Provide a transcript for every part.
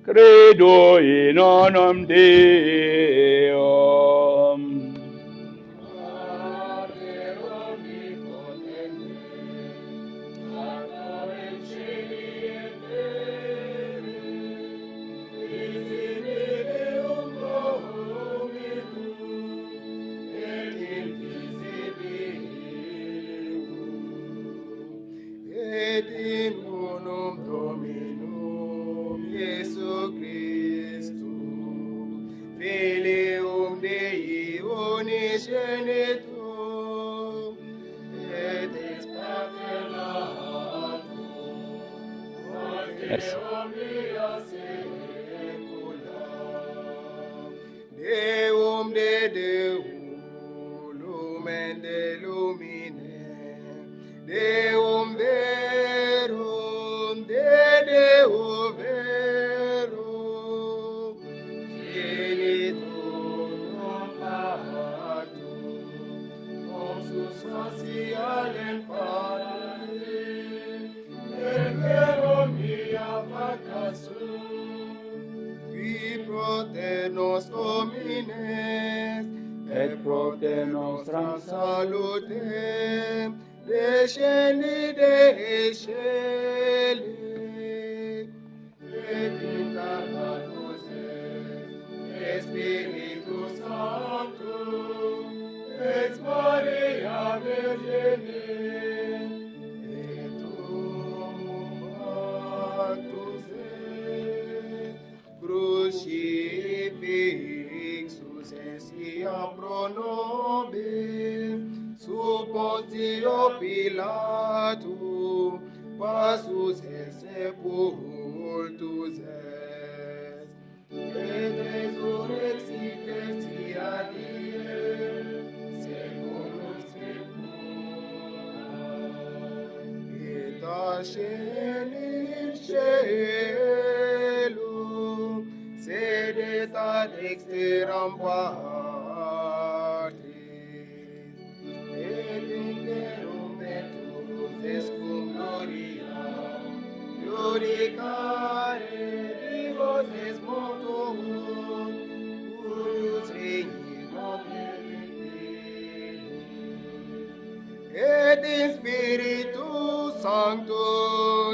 Credo in unum Deum. Et in unum Dominum Iesu Christum, Filium Dei unigenitum, et ex paternatuum, Merci. omnia saecula, Deum de Deum, lumen de lumine, Deum verum, de Deo verum, genitor non factum, cum substantialem Patri, per verum mia vacca sum, qui proter nos homines, et proter nostram salutem, descendi de celi, et incarnatus est Spiritus Sanctum, ex Maria Virgine, et tuum factus est, crucifixus essiam pro nobis, sub Pontio Pilatum, passus et sepultus est, et resurrexit tertia die, secundum secula, et ascendit in caelum, sedet ad dexteram Patris, et interrumpet turbes cum gloria, iudicare vivos es mortuum, cuius regnit omni, et in Spiritu Sancto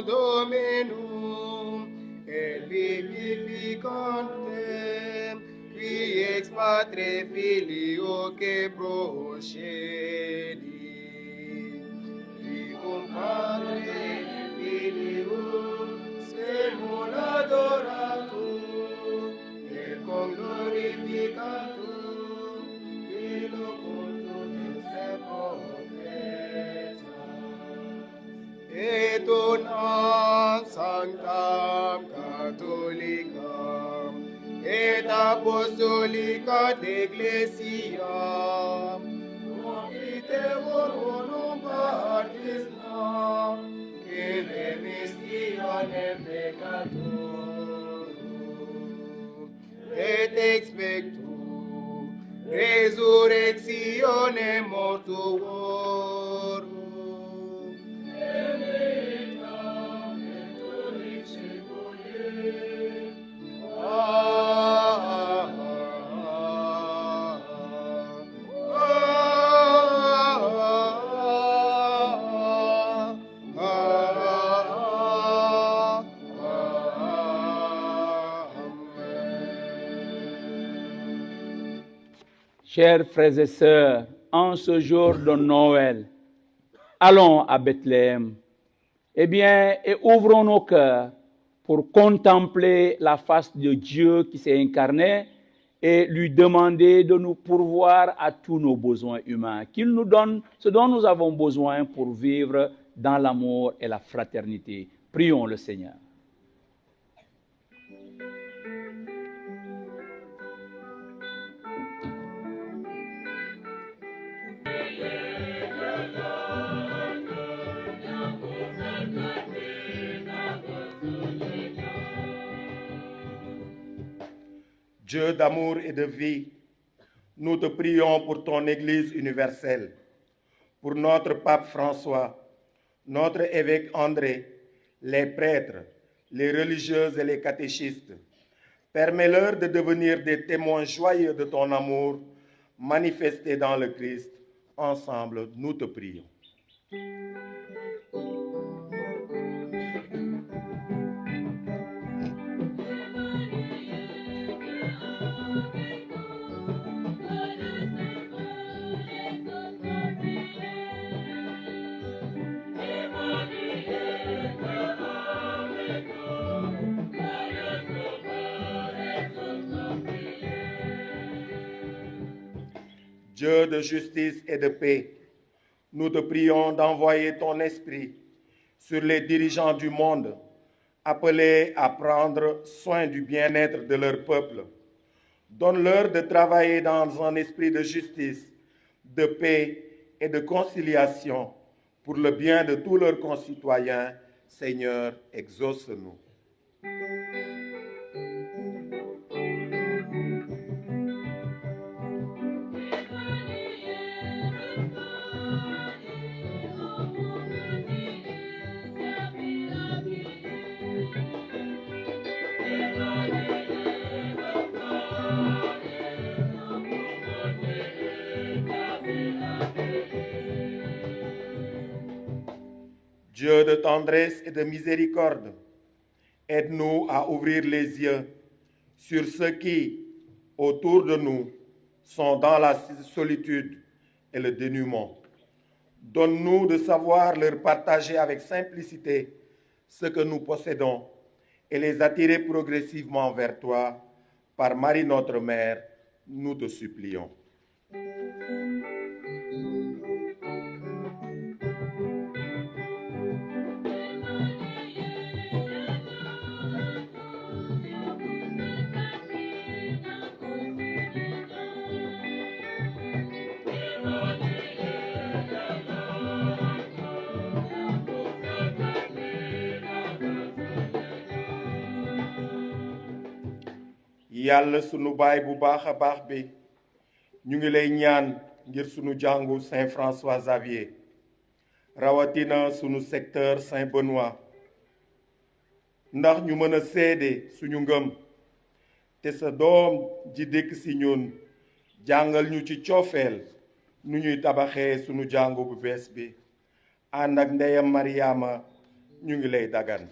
Dominum, et vivificantem, qui ex Patre Filio que procedit, qui cum Patre Filium semul adoratum, et cum glorificatum, qui locutus se profeta, et unam sanctam catholicam, et apostolicat ecclesiam, confitevor unum baptismam, in remissionem peccatorum, et expectu resurrectionem mortuorum, Chers frères et sœurs, en ce jour de Noël, allons à Bethléem. Eh bien, et ouvrons nos cœurs pour contempler la face de Dieu qui s'est incarné et lui demander de nous pourvoir à tous nos besoins humains, qu'il nous donne ce dont nous avons besoin pour vivre dans l'amour et la fraternité. Prions le Seigneur. Dieu d'amour et de vie, nous te prions pour ton Église universelle, pour notre pape François, notre évêque André, les prêtres, les religieuses et les catéchistes, Permets-leur de devenir des témoins joyeux de ton amour manifesté dans le Christ. Ensemble, nous te prions. Dieu de justice et de paix, nous te prions d'envoyer ton esprit sur les dirigeants du monde, appelés à prendre soin du bien-être de leur peuple. Donne-leur de travailler dans un esprit de justice, de paix et de conciliation pour le bien de tous leurs concitoyens. Seigneur, exauce-nous. Dieu de tendresse et de miséricorde, aide-nous à ouvrir les yeux sur ceux qui, autour de nous, sont dans la solitude et le dénuement. Donne-nous de savoir leur partager avec simplicité ce que nous possédons et les attirer progressivement vers toi. Par Marie notre Mère, nous te supplions. Yàlla sunu baay bu baax a baax bi ñu ngi lay ñaan ngir sunu jàngu Saint François Xavier rawatina sunu secteur Saint Benoît ndax ñu mën a seede suñu ngëm te sa doom ji dëkk si ñun jàngal ñu ci coofeel nu ñuy tabaxee sunu jàngu bu bees bi ànd ak ndeyam Mariama ñu ngi lay dagan.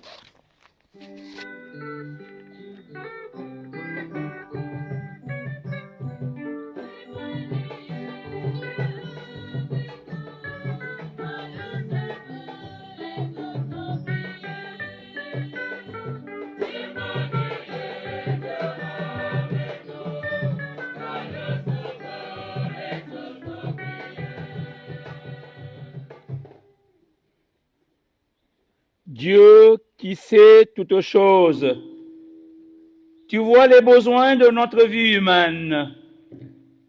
Dieu qui sait toutes choses, tu vois les besoins de notre vie humaine.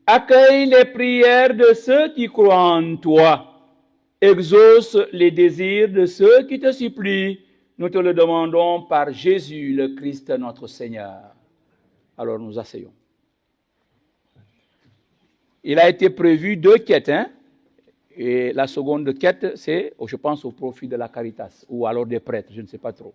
Accueille les prières de ceux qui croient en toi. Exauce les désirs de ceux qui te supplient. Nous te le demandons par Jésus le Christ notre Seigneur. Alors nous asseyons. Il a été prévu 2 quêtes, hein? Et la seconde quête, c'est, je pense, au profit de la Caritas, ou alors des prêtres, je ne sais pas trop.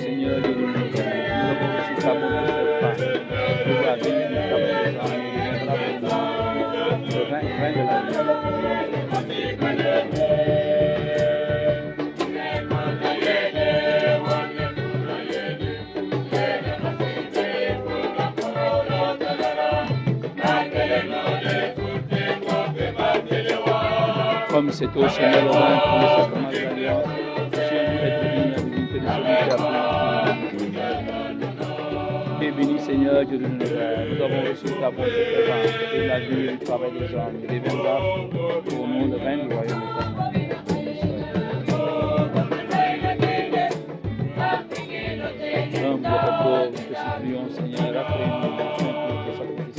Seigneur, Dieu de l'univers. Nous avons reçu ta bonté, cette femme. Nous avons béni de ta bonté, le vin de la vie. Comme c'est au Seigneur le vin pour le sacrement de l'alliance, aussi en nous être digne la divinité de celui qui a pris notre vie. Béni Seigneur, Dieu de l'univers, nous avons reçu ta bonté présente et la vie et le travail des hommes. Il deviendra pour nous le vin du royaume éternel. Humble et pauvre, te supplions Seigneur, après-nous de tes sacrifices.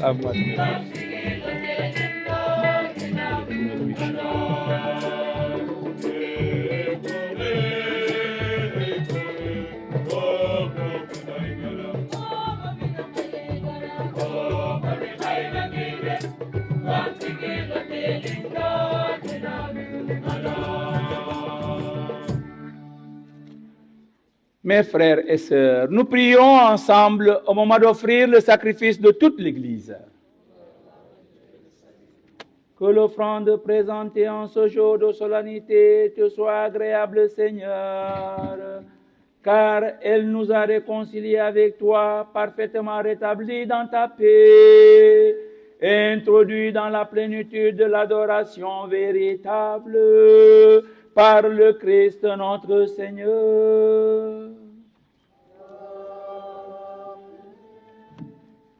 À moi de Mes frères et sœurs, nous prions ensemble au moment d'offrir le sacrifice de toute l'Église. Que l'offrande présentée en ce jour de solennité te soit agréable, Seigneur, car elle nous a réconciliés avec toi, parfaitement rétablis dans ta paix, et introduits dans la plénitude de l'adoration véritable par le Christ notre Seigneur.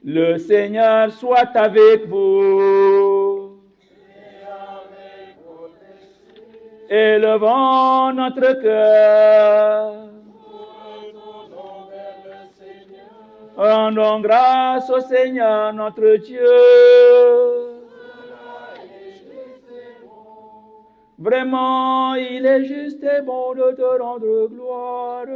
Le Seigneur soit avec vous. Élevons notre cœur. Rendons grâce au Seigneur notre Dieu. Vraiment, il est juste et bon de te rendre gloire,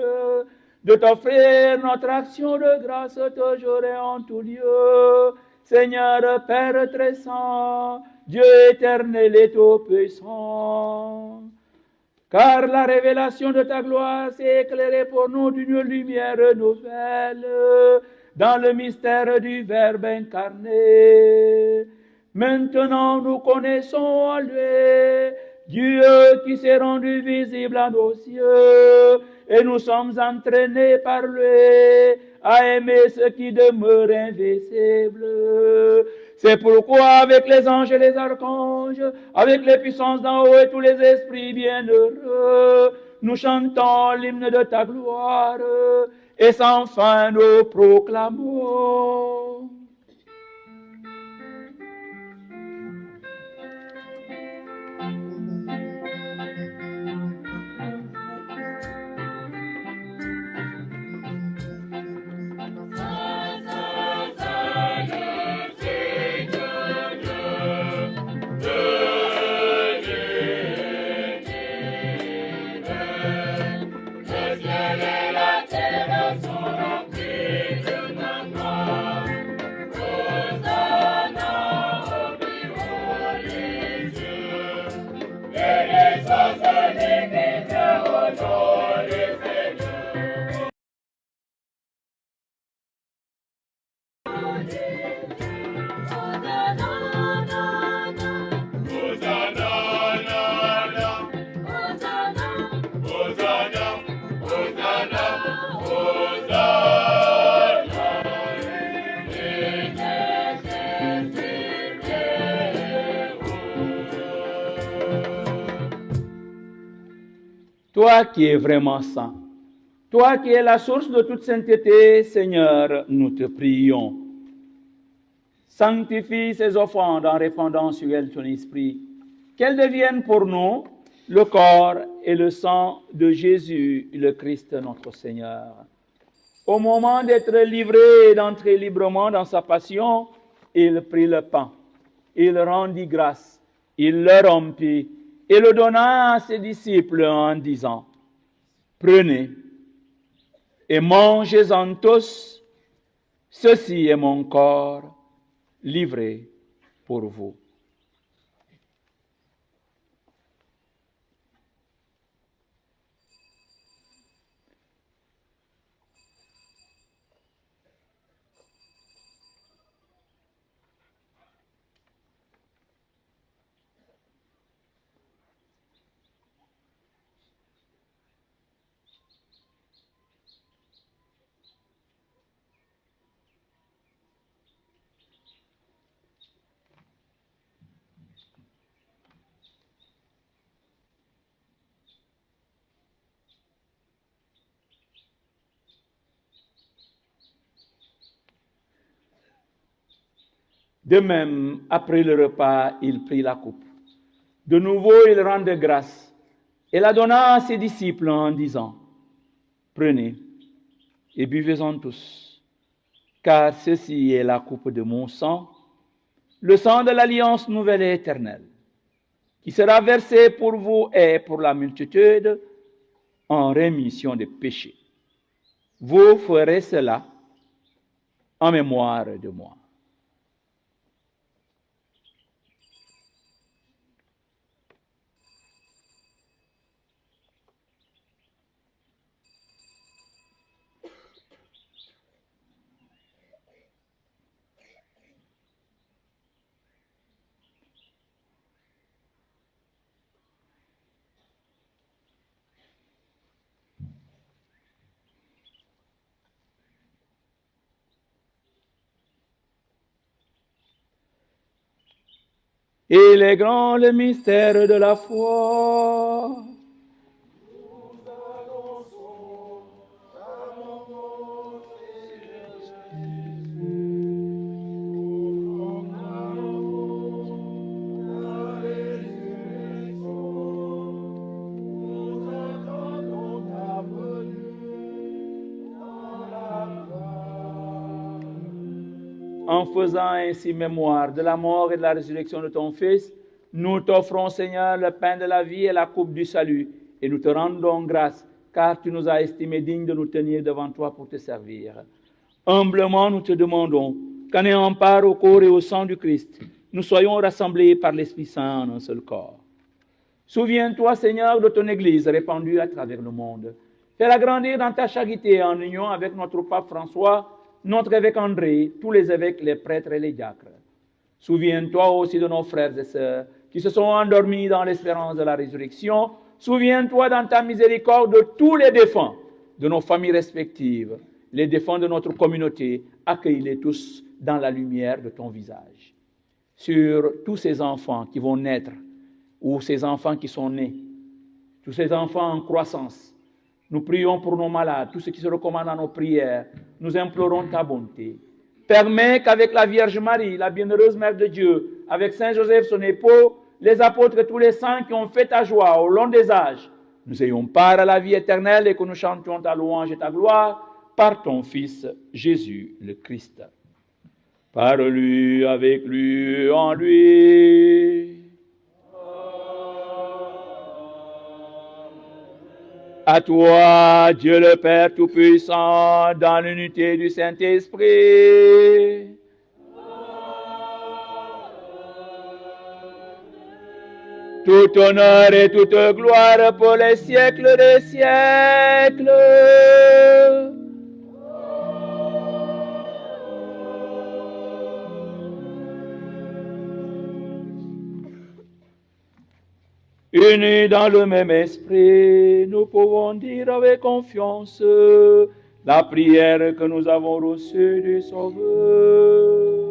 de t'offrir notre action de grâce toujours et en tout lieu, Seigneur Père très saint, Dieu éternel et tout-puissant. Car la révélation de ta gloire s'est éclairée pour nous d'une lumière nouvelle dans le mystère du Verbe incarné. Maintenant nous connaissons lui, Dieu qui s'est rendu visible à nos yeux, et nous sommes entraînés par lui à aimer ce qui demeure invisible. C'est pourquoi avec les anges et les archanges, avec les puissances d'en haut et tous les esprits bienheureux, nous chantons l'hymne de ta gloire, et sans fin nous proclamons. Toi qui es vraiment saint, toi qui es la source de toute sainteté, Seigneur, nous te prions. Sanctifie ces offrandes en répandant sur elles ton esprit, qu'elles deviennent pour nous le corps et le sang de Jésus, le Christ notre Seigneur. Au moment d'être livré et d'entrer librement dans sa passion, il prit le pain, il rendit grâce, il le rompit et le donna à ses disciples en disant, « Prenez et mangez-en tous, ceci est mon corps livré pour vous. » De même, après le repas, il prit la coupe. De nouveau, il rendit grâce et la donna à ses disciples en disant, « Prenez et buvez-en tous, car ceci est la coupe de mon sang, le sang de l'alliance nouvelle et éternelle, qui sera versé pour vous et pour la multitude en rémission des péchés. Vous ferez cela en mémoire de moi. » Il est grand le mystère de la foi. En faisant ainsi mémoire de la mort et de la résurrection de ton Fils, nous t'offrons, Seigneur, le pain de la vie et la coupe du salut, et nous te rendons grâce, car tu nous as estimés dignes de nous tenir devant toi pour te servir. Humblement, nous te demandons, qu'en ayant part au corps et au sang du Christ, nous soyons rassemblés par l'Esprit Saint en un seul corps. Souviens-toi, Seigneur, de ton Église répandue à travers le monde. Fais-la grandir dans ta charité en union avec notre pape François, notre évêque André, tous les évêques, les prêtres et les diacres. Souviens-toi aussi de nos frères et sœurs qui se sont endormis dans l'espérance de la résurrection. Souviens-toi dans ta miséricorde de tous les défunts, de nos familles respectives, les défunts de notre communauté. Accueille-les tous dans la lumière de ton visage. Sur tous ces enfants qui vont naître, ou ces enfants qui sont nés, tous ces enfants en croissance, nous prions pour nos malades, tous ceux qui se recommandent à nos prières, nous implorons ta bonté. Permets qu'avec la Vierge Marie, la bienheureuse Mère de Dieu, avec Saint Joseph son époux, les apôtres et tous les saints qui ont fait ta joie au long des âges, nous ayons part à la vie éternelle et que nous chantions ta louange et ta gloire par ton Fils Jésus le Christ. Par lui, avec lui, en lui. À toi, Dieu le Père Tout-Puissant, dans l'unité du Saint-Esprit. Tout honneur et toute gloire pour les siècles des siècles. Unis dans le même esprit, nous pouvons dire avec confiance la prière que nous avons reçue du Sauveur.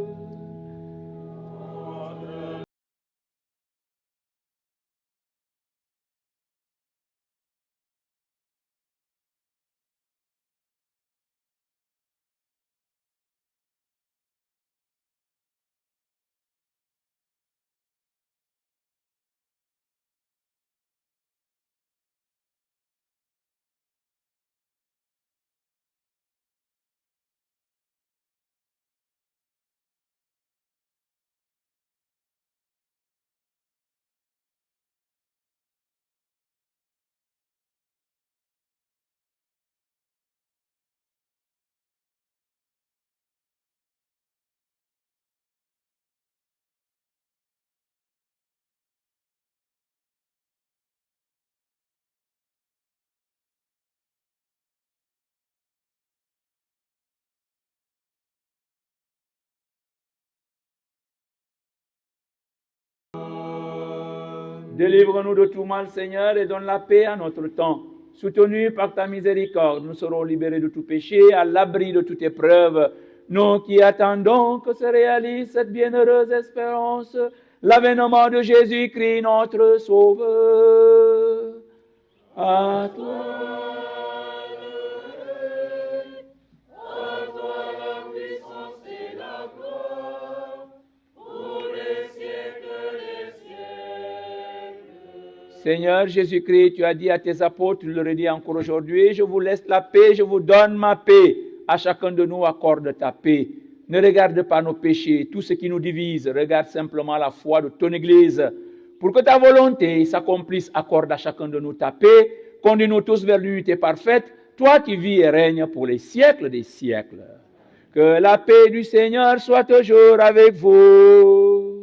Délivre-nous de tout mal, Seigneur, et donne la paix à notre temps. Soutenus par ta miséricorde, nous serons libérés de tout péché, à l'abri de toute épreuve. Nous qui attendons que se réalise cette bienheureuse espérance, l'avènement de Jésus-Christ, notre Sauveur. À toi. Seigneur Jésus-Christ, tu as dit à tes apôtres, tu le redis encore aujourd'hui, je vous laisse la paix, je vous donne ma paix. À chacun de nous accorde ta paix. Ne regarde pas nos péchés, tout ce qui nous divise, regarde simplement la foi de ton Église. Pour que ta volonté s'accomplisse, accorde à chacun de nous ta paix, conduis-nous tous vers l'unité parfaite, toi qui vis et règnes pour les siècles des siècles. Que la paix du Seigneur soit toujours avec vous.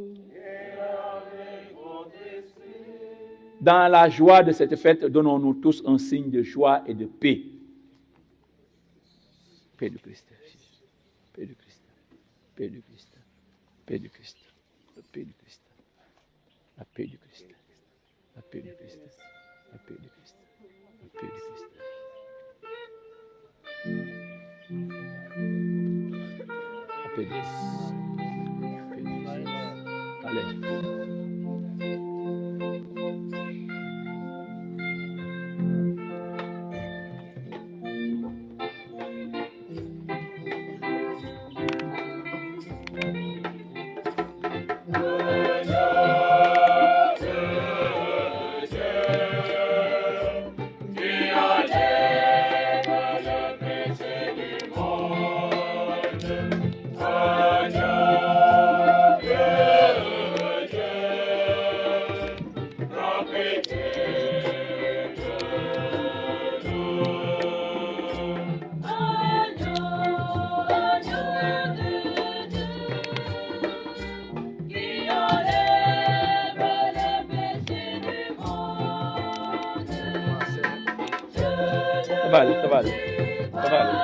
Dans la joie de cette fête, donnons-nous tous un signe de joie et de paix. Paix du Christ. Paix du Christ. Paix du Christ. Paix du Christ. La paix du Christ. La paix du Christ. La paix du Christ. La paix du Christ. La paix du Christ. La paix du Christ. Allez. va aller, ça va aller. Ça va aller.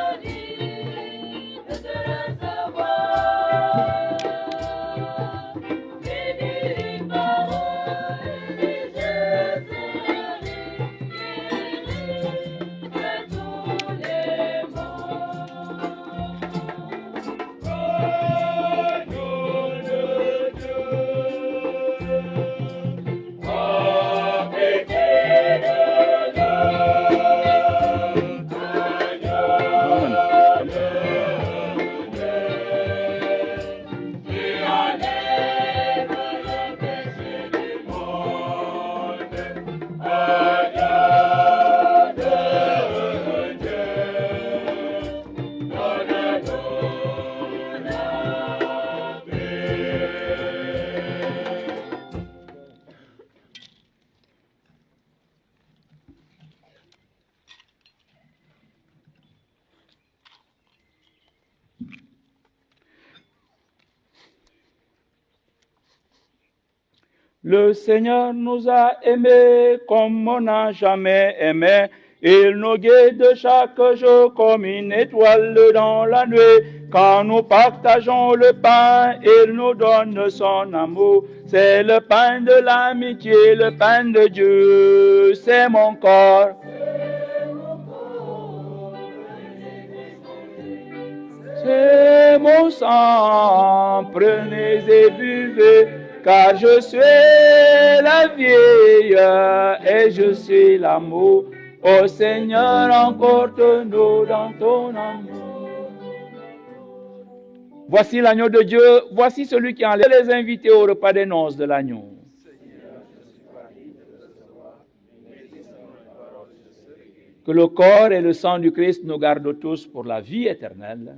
Le Seigneur nous a aimés comme on n'a jamais aimé. Il nous guide chaque jour comme une étoile dans la nuit. Quand nous partageons le pain, il nous donne son amour. C'est le pain de l'amitié, le pain de Dieu. C'est mon corps. C'est mon sang, prenez et buvez, car je suis la vieille et je suis l'amour. Ô Seigneur, emporte-nous dans ton amour. Voici l'agneau de Dieu, voici celui qui enlève les invités au repas des noces de l'agneau. Que le corps et le sang du Christ nous gardent tous pour la vie éternelle.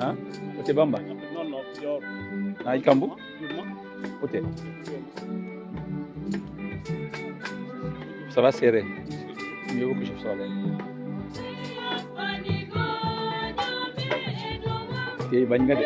Hein? Ote bamba? Non, yor. Na ikambu? Ote. Ça va serrer. Mieux vaut que je sois là. Ok, banya de.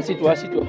Assis-toi, assis-toi.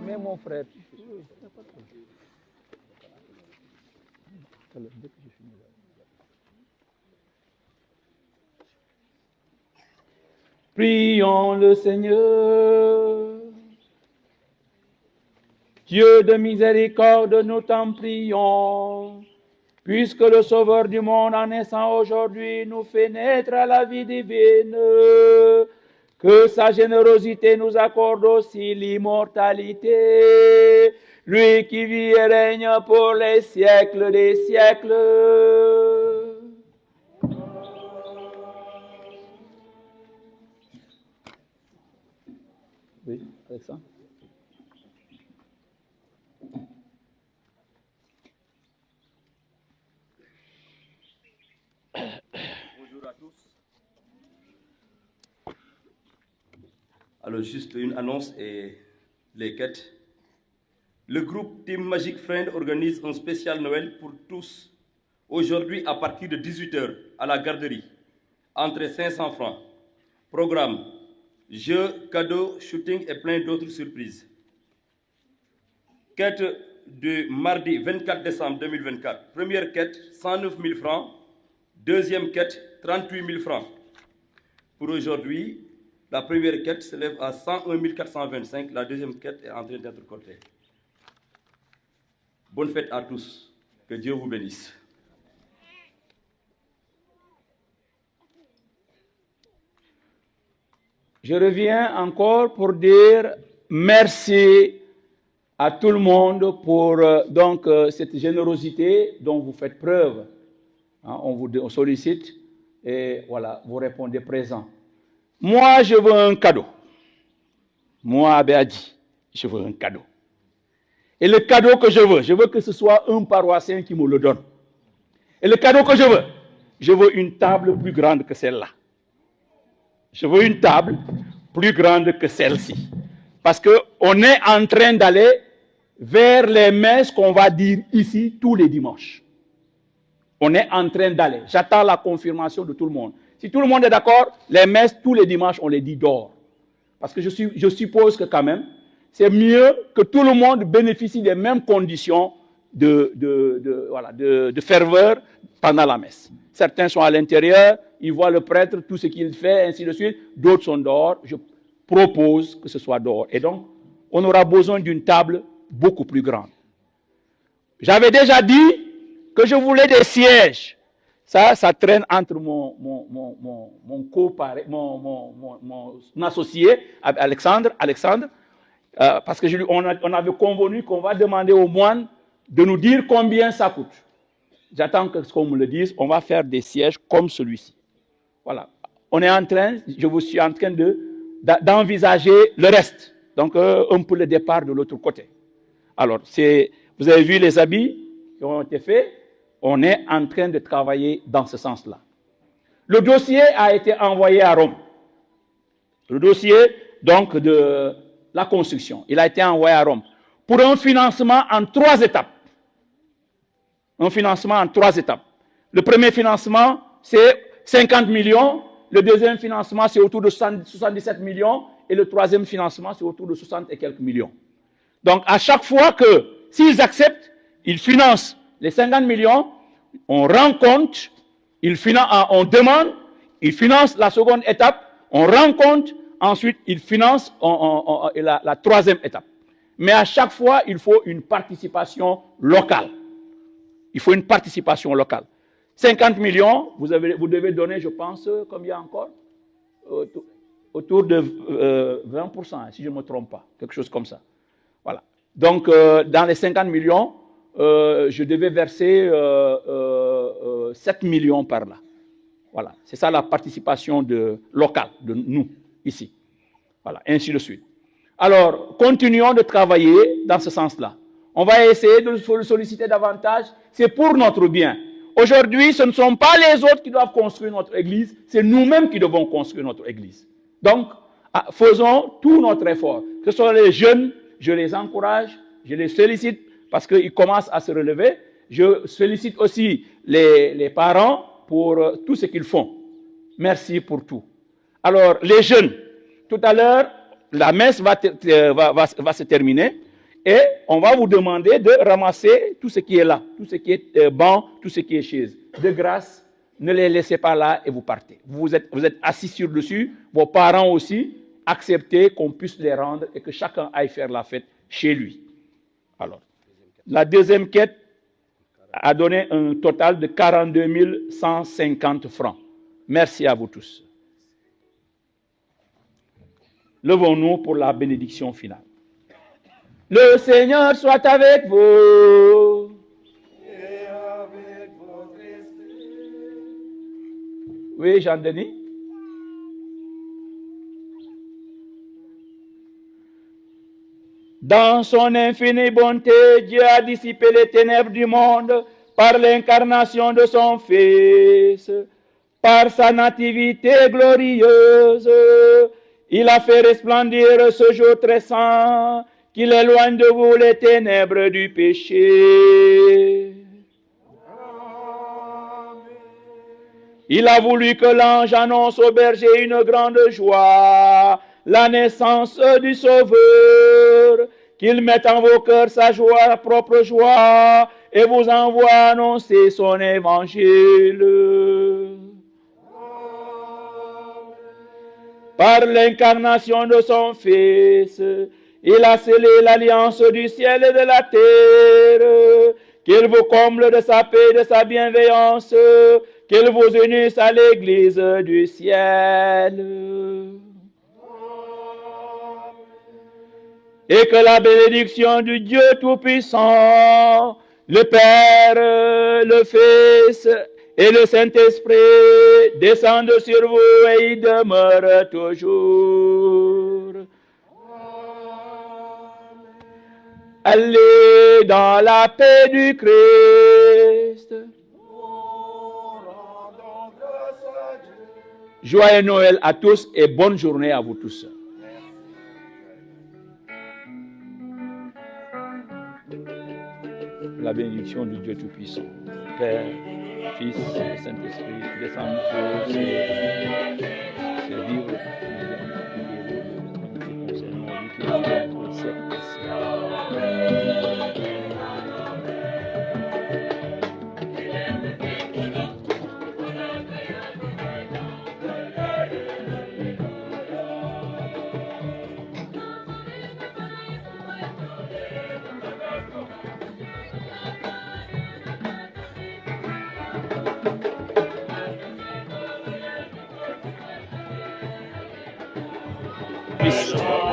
Mais mon frère, prions le Seigneur. Dieu de miséricorde, nous t'en prions. Puisque le Sauveur du monde en naissant aujourd'hui nous fait naître à la vie divine, que sa générosité nous accorde aussi l'immortalité, lui qui vit et règne pour les siècles des siècles. Oui, avec ça. Bonjour à tous. Alors, juste une annonce et les quêtes. Le groupe Team Magic Friend organise un spécial Noël pour tous aujourd'hui à partir de 18h à la garderie. Entrée 500 francs. Programme jeux, cadeaux, shooting et plein d'autres surprises. Quête de mardi 24 décembre 2024. Première quête, 109 000 francs. Deuxième quête, 38 000 francs. Pour aujourd'hui, la première quête s'élève à 101 425. La deuxième quête est en train d'être cotée. Bonne fête à tous. Que Dieu vous bénisse. Je reviens encore pour dire merci à tout le monde pour cette générosité dont vous faites preuve. Hein, on vous sollicite et voilà, vous répondez présent. Moi, je veux un cadeau. Moi, Abéadi, je veux un cadeau. Et le cadeau que je veux que ce soit un paroissien qui me le donne. Et le cadeau que je veux une table plus grande que celle-là. Je veux une table plus grande que celle-ci. Parce qu'on est en train d'aller vers les messes qu'on va dire ici tous les dimanches. On est en train d'aller. J'attends la confirmation de tout le monde. Si tout le monde est d'accord, les messes tous les dimanches, on les dit dehors. Parce que je suppose que quand même, c'est mieux que tout le monde bénéficie des mêmes conditions de ferveur pendant la messe. Certains sont à l'intérieur, ils voient le prêtre, tout ce qu'il fait, ainsi de suite. D'autres sont dehors. Je propose que ce soit dehors. Et donc, on aura besoin d'une table beaucoup plus grande. J'avais déjà dit que je voulais des sièges. Ça traîne entre mon associé, Alexandre, parce qu'on avait convenu qu'on va demander aux moines de nous dire combien ça coûte. J'attends qu'on me le dise. On va faire des sièges comme celui-ci. Voilà. Je suis en train d'envisager le reste. Donc, un peu le départ de l'autre côté. Alors, vous avez vu les habits qui ont été faits. On est en train de travailler dans ce sens-là. Le dossier a été envoyé à Rome. Le dossier, donc, de la construction. Il a été envoyé à Rome pour un financement en 3 étapes. Un financement en 3 étapes. Le premier financement, c'est 50 millions. Le deuxième financement, c'est autour de 77 millions. Et le troisième financement, c'est autour de 60 et quelques millions. Donc, à chaque fois que, s'ils acceptent, ils financent les 50 millions, on rend compte, on demande, ils financent la seconde étape, on rend compte, ensuite ils financent la troisième étape. Mais à chaque fois, il faut une participation locale. Il faut une participation locale. 50 millions, vous devez donner, je pense, combien encore? Autour de 20%, si je ne me trompe pas, quelque chose comme ça. Voilà. Donc, dans les 50 millions, je devais verser 7 millions par là. Voilà. C'est ça la participation locale de nous, ici. Voilà, ainsi de suite. Alors, continuons de travailler dans ce sens-là. On va essayer de le solliciter davantage. C'est pour notre bien. Aujourd'hui, ce ne sont pas les autres qui doivent construire notre église, c'est nous-mêmes qui devons construire notre église. Donc, faisons tout notre effort. Ce sont les jeunes, je les encourage, je les sollicite parce qu'ils commencent à se relever. Je sollicite aussi les parents pour tout ce qu'ils font. Merci pour tout. Alors, les jeunes, tout à l'heure, la messe va se terminer et on va vous demander de ramasser tout ce qui est là, tout ce qui est banc, tout ce qui est chaise. De grâce, ne les laissez pas là et vous partez. Vous êtes assis sur dessus, vos parents aussi, acceptez qu'on puisse les rendre et que chacun aille faire la fête chez lui. Alors, la deuxième quête a donné un total de 42 150 francs. Merci à vous tous. Levons-nous pour la bénédiction finale. Le Seigneur soit avec vous. Et avec votre esprit. Oui, Jean-Denis. Dans son infinie bonté, Dieu a dissipé les ténèbres du monde par l'incarnation de son Fils. Par sa nativité glorieuse, il a fait resplendir ce jour très saint, qu'il éloigne de vous les ténèbres du péché. Il a voulu que l'ange annonce au berger une grande joie, la naissance du Sauveur, qu'il mette en vos cœurs sa joie, propre joie, et vous envoie annoncer son évangile. Par l'incarnation de son Fils, il a scellé l'alliance du ciel et de la terre, qu'il vous comble de sa paix et de sa bienveillance, qu'il vous unisse à l'Église du ciel. Et que la bénédiction du Dieu Tout-Puissant, le Père, le Fils et le Saint-Esprit descendent sur vous et y demeurent toujours. Allez dans la paix du Christ. Joyeux Noël à tous et bonne journée à vous tous. La bénédiction du Dieu Tout-Puissant, Père, Fils et Saint-Esprit, descend sur ces vivres Peace.